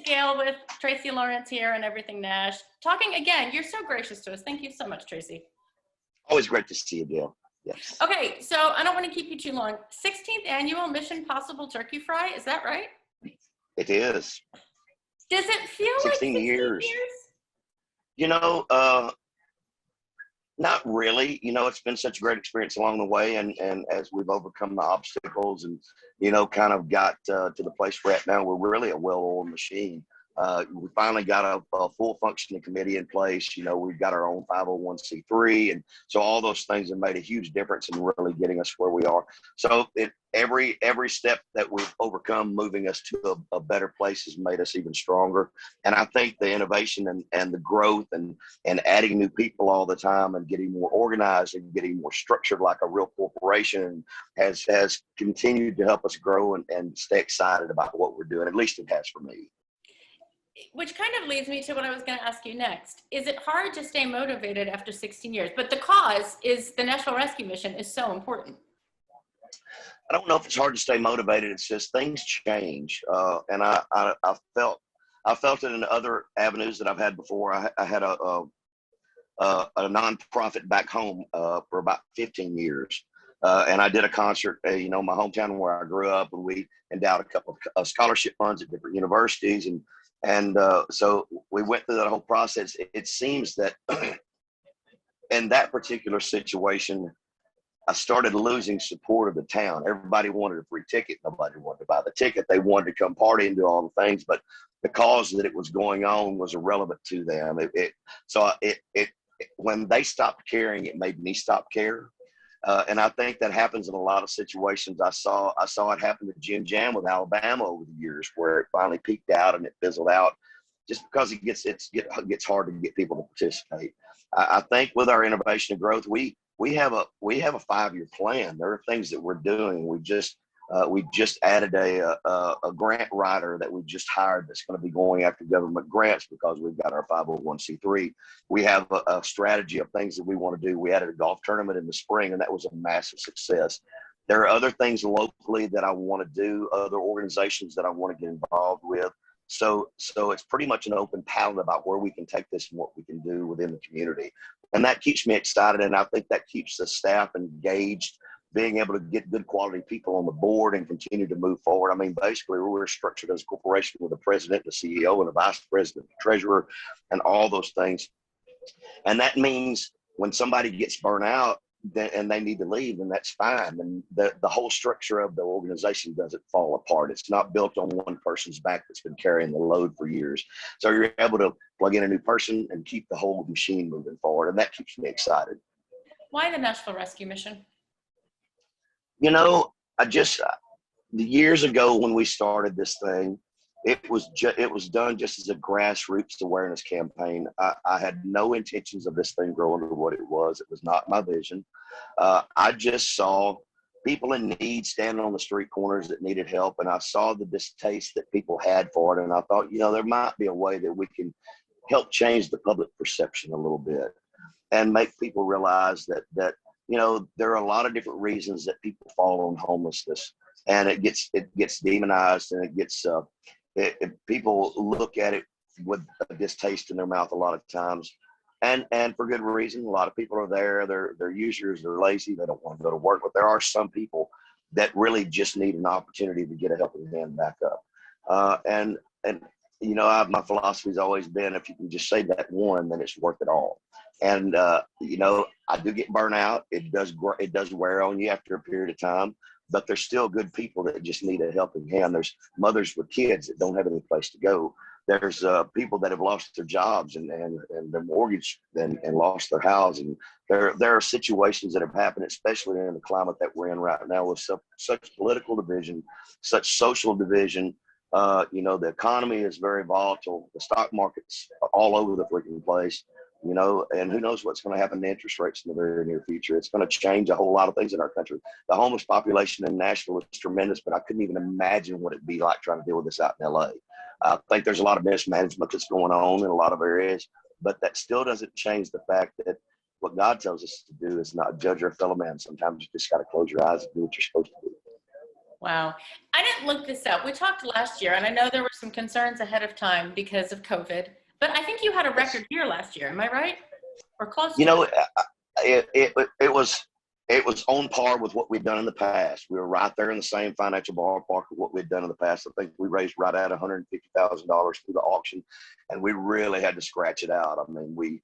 Gail with Tracy Lawrence here and Everything Nash. Talking again, you're so gracious to us. Thank you so much, Tracy. Always great to see you, Gail. Yes. Okay, so I don't want to keep you too long. 16th annual Mission Possible Turkey Fry, is that right? It is. Does it feel 16 like 16 years. You know, not really. You know, it's been such a great experience along the way, and as we've overcome the obstacles and, you know, kind of got to the place we're at now, we're really a well-oiled machine. We finally got a full functioning committee in place. You know, we've got our own 501c3, and so all those things have made a huge difference in really getting us where we are. So every step that we've overcome, moving us to a better place, has made us even stronger. And I think the innovation and the growth and adding new people all the time and getting more organized and getting more structured like a real corporation has continued to help us grow and stay excited about what we're doing. At least it has for me. Which kind of leads me to what I was going to ask you next. Is it hard to stay motivated after 16 years? But the cause is the Nashville Rescue Mission is so important. I don't know if it's hard to stay motivated. It's just things change. And I felt it in other avenues that I've had before. I had a nonprofit back home for about 15 years. And I did a concert, you know, my hometown where I grew up, and we endowed a couple of scholarship funds at different universities. And so we went through that whole process. It seems that in that particular situation, I started losing support of the town. Everybody wanted a free ticket. Nobody wanted to buy the ticket. They wanted to come party and do all the things, but the cause that it was going on was irrelevant to them. When they stopped caring, it made me stop care. And I think that happens in a lot of situations. I saw it happen to Jim Jam with Alabama over the years, where it finally peaked out and it fizzled out, just because it gets hard to get people to participate. I think with our innovation and growth, we have a 5-year plan. There are things that we're doing. We just added a grant writer that we just hired that's going to be going after government grants because we've got our 501c3. We have a strategy of things that we want to do. We added a golf tournament in the spring, and that was a massive success. There are other things locally that I want to do, other organizations that I want to get involved with. So it's pretty much an open palette about where we can take this and what we can do within the community. And that keeps me excited, and I think that keeps the staff engaged, being able to get good quality people on the board and continue to move forward. I mean, basically, we're structured as a corporation with a president, a CEO, and a vice president, treasurer, and all those things. And that means when somebody gets burnt out and they need to leave, then that's fine. And the whole structure of the organization doesn't fall apart. It's not built on one person's back that's been carrying the load for years. So you're able to plug in a new person and keep the whole machine moving forward. And that keeps me excited. Why the Nashville Rescue Mission? You know, years ago when we started this thing, it was done just as a grassroots awareness campaign. I had no intentions of this thing growing to what it was. It was not my vision. I just saw people in need standing on the street corners that needed help, and I saw the distaste that people had for it, and I thought, you know, there might be a way that we can help change the public perception a little bit and make people realize that you know, there are a lot of different reasons that people fall on homelessness, and it gets demonized, and it gets people look at it with a distaste in their mouth a lot of times, and for good reason. A lot of people are there. They're users. They're lazy. They don't want to go to work. But there are some people that really just need an opportunity to get a helping hand back up. And you know, my philosophy has always been, if you can just save that one, then it's worth it all. And you know, I do get burnt out. It does wear on you after a period of time. But there's still good people that just need a helping hand. There's mothers with kids that don't have any place to go. There's people that have lost their jobs and their mortgage and lost their housing. There are situations that have happened, especially in the climate that we're in right now, with such political division, such social division. You know, the economy is very volatile. The stock market's all over the freaking place. You know, and who knows what's going to happen to interest rates in the very near future. It's going to change a whole lot of things in our country. The homeless population in Nashville is tremendous, but I couldn't even imagine what it'd be like trying to deal with this out in LA. I think there's a lot of mismanagement that's going on in a lot of areas, but that still doesn't change the fact that what God tells us to do is not judge our fellow man. Sometimes you just got to close your eyes and do what you're supposed to do. Wow. I didn't look this up. We talked last year, and I know there were some concerns ahead of time because of COVID, but I think you had a record year last year. Am I right? Or close You to it? know, it was on par with what we'd done in the past. We were right there in the same financial ballpark of what we'd done in the past. I think we raised right at $150,000 through the auction, and we really had to scratch it out. I mean, we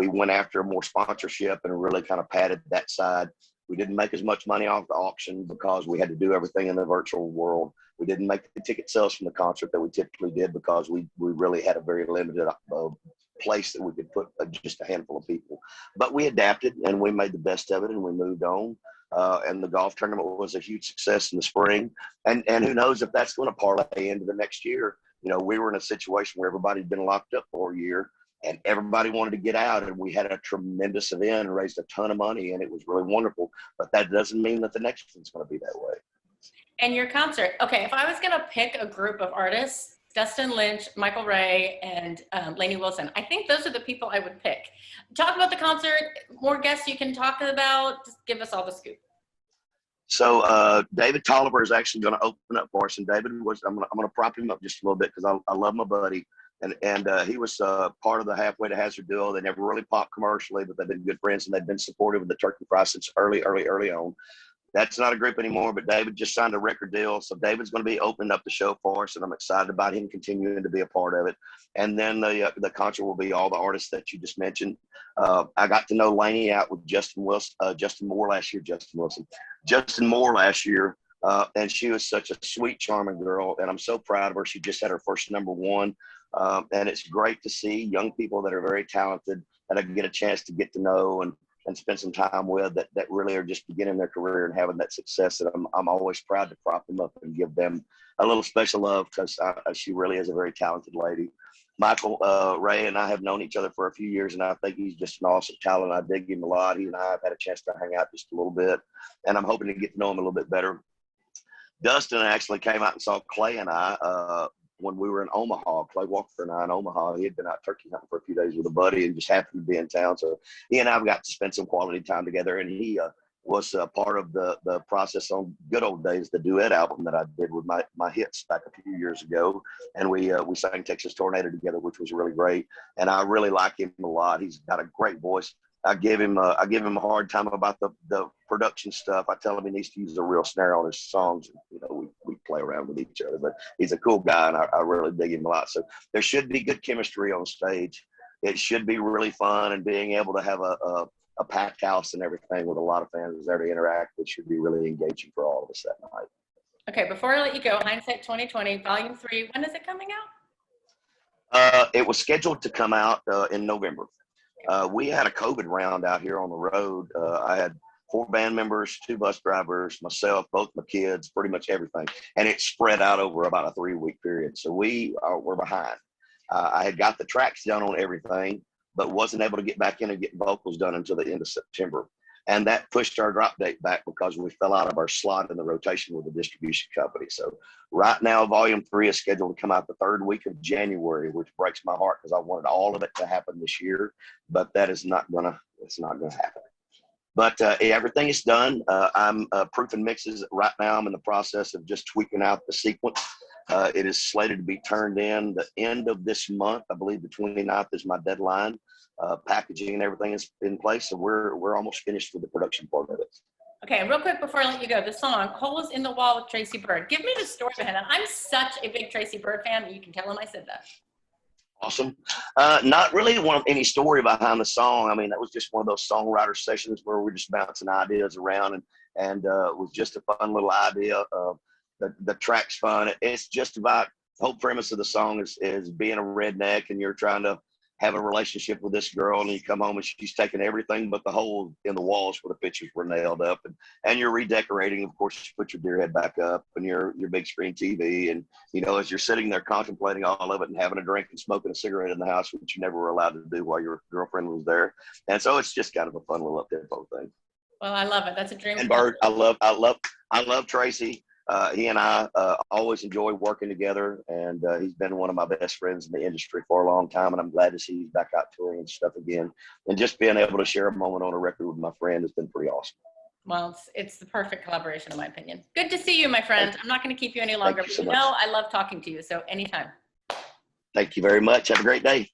went after more sponsorship and really kind of padded that side. We didn't make as much money off the auction because we had to do everything in the virtual world. We didn't make the ticket sales from the concert that we typically did because we really had a very limited place that we could put just a handful of people. But we adapted and we made the best of it and we moved on. And the golf tournament was a huge success in the spring. And who knows if that's going to parlay into the next year. You know, we were in a situation where everybody had been locked up for a year and everybody wanted to get out, and we had a tremendous event and raised a ton of money, and it was really wonderful. But that doesn't mean that the next one's going to be that way. And your concert. Okay, if I was going to pick a group of artists, Dustin Lynch, Michael Ray, and Lainey Wilson, I think those are the people I would pick. Talk about the concert, more guests you can talk about. Just give us all the scoop. So David Tolliver is actually going to open up for us, and David was. I'm going to prop him up just a little bit because I love my buddy, and he was part of the Halfway to Hazard duo. They never really popped commercially, but they've been good friends and they've been supportive of the Turkey Fry since early on. That's not a group anymore, but David just signed a record deal. So David's going to be opening up the show for us, and I'm excited about him continuing to be a part of it. And then the concert will be all the artists that you just mentioned. I got to know Lainey out with Justin Moore last year. And she was such a sweet, charming girl, and I'm so proud of her. She just had her first #1. And it's great to see young people that are very talented that I get a chance to get to know and spend some time with that really are just beginning their career and having that success. And I'm always proud to prop them up and give them a little special love because she really is a very talented lady. Michael Ray and I have known each other for a few years, and I think he's just an awesome talent. I dig him a lot. He and I have had a chance to hang out just a little bit, and I'm hoping to get to know him a little bit better. Dustin actually came out and saw Clay and I when we were in Omaha. Clay Walker and I in Omaha. He had been out turkey hunting for a few days with a buddy and just happened to be in town. So he and I got to spend some quality time together, and he was part of the process on Good Old Days, the duet album that I did with my hits back a few years ago. And we sang Texas Tornado together, which was really great. And I really like him a lot. He's got a great voice. I give him a hard time about the production stuff. I tell him he needs to use a real snare on his songs. You know, we play around with each other, but he's a cool guy, and I really dig him a lot. So there should be good chemistry on stage. It should be really fun, and being able to have a packed house and everything with a lot of fans there to interact with should be really engaging for all of us that night. Okay, before I let you go, Hindsight 2020, Volume 3, when is it coming out? It was scheduled to come out in November. We had a COVID round out here on the road. I had 4 band members, 2 bus drivers, myself, both my kids, pretty much everything. And it spread out over about a 3-week period. So we're behind. I had got the tracks done on everything, but wasn't able to get back in and get vocals done until the end of September. And that pushed our drop date back because we fell out of our slot in the rotation with the distribution company. So right now, Volume 3 is scheduled to come out the 3rd week of January, which breaks my heart because I wanted all of it to happen this year, but that is not gonna happen. But everything is done. I'm proofing mixes right now. I'm in the process of just tweaking out the sequence. It is slated to be turned in the end of this month. I believe the 29th is my deadline. Packaging and everything is in place, so we're almost finished with the production part of it. Okay, and real quick before I let you go, the song "Holes in the Wall" with Tracy Bird. Give me the story behind it. I'm such a big Tracy Bird fan. You can tell him I said that. Awesome. Not really any story behind the song. I mean, that was just one of those songwriter sessions where we're just bouncing ideas around, and it was just a fun little idea. The track's fun. It's just about the whole premise of the song is being a redneck, and you're trying to have a relationship with this girl, and you come home and she's taking everything but the hole in the walls where the pictures were nailed up, and you're redecorating. Of course, you put your deer head back up and your big screen TV, and as you're sitting there contemplating all of it and having a drink and smoking a cigarette in the house, which you never were allowed to do while your girlfriend was there. And so it's just kind of a fun little up-tempo thing. Well, I love it. That's a dream. And Bird, I love Tracy. He and I always enjoy working together, and he's been one of my best friends in the industry for a long time, and I'm glad to see he's back out touring and stuff again. And just being able to share a moment on a record with my friend has been pretty awesome. Well, it's the perfect collaboration in my opinion. Good to see you, my friend. I'm not going to keep you any longer. Thank you so But much. I love talking to you. So anytime. Thank you very much. Have a great day.